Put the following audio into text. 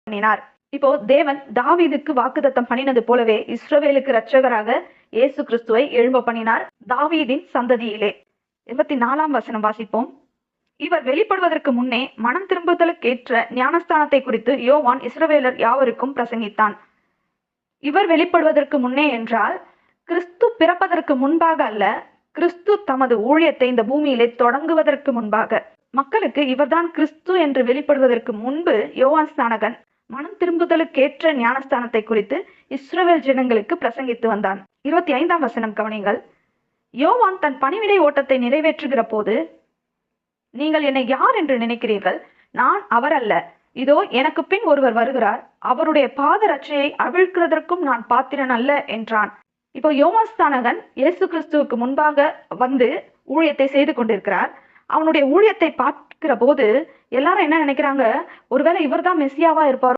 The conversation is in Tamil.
பண்ணினார். இப்போ தேவன் தாவீதுக்கு வாக்குத்தத்தம் பண்ணினது போலவே இஸ்ரவேலுக்கு இரட்சகராக இயேசு கிறிஸ்துவை எழும்ப பண்ணினார் தாவீதின் சந்ததியிலே. 24ஆம் வசனம் வாசிப்போம். இவர் வெளிப்படுவதற்கு முன்னே மனம் திரும்புதலுக்கேற்ற ஞானஸ்தானத்தை குறித்து யோவான் இஸ்ரவேலர் யாவருக்கும் பிரசங்கித்தான். இவர் வெளிப்படுவதற்கு முன்னே என்றால் கிறிஸ்து பிறப்பதற்கு முன்பாக அல்ல, கிறிஸ்து தமது ஊழியத்தை இந்த பூமியிலே தொடங்குவதற்கு முன்பாக. மக்களுக்கு இவர்தான் கிறிஸ்து என்று வெளிப்படுவதற்கு முன்பு யோவான் ஸ்நானகன் மனம் திரும்புதலுக்கேற்ற ஞானஸ்தானத்தை குறித்து இஸ்ரவேல் ஜனங்களுக்கு பிரசங்கித்து வந்தான். 25ஆம் வசனம் கவனிங்கள். யோவான் தன் பணிவிடை ஓட்டத்தை நிறைவேற்றுகிற போது, நீங்கள் என்னை யார் என்று நினைக்கிறீர்கள்? நான் அவர் அல்ல, இதோ எனக்கு பின் ஒருவர் வருகிறார், அவருடைய பாதரட்சையை அவிழ்க்கிறதற்கும் நான் பாத்திரன் அல்ல என்றான். இப்போ யோவான் ஸ்நானகன் இயேசு கிறிஸ்துவுக்கு முன்பாக வந்து ஊழியத்தை செய்து கொண்டிருக்கிறார். அவனுடைய ஊழியத்தை பார்க்கிற போது எல்லாரும் என்ன நினைக்கிறாங்க? ஒருவேளை இவர்தான் மெசியாவா இருப்பாரோ,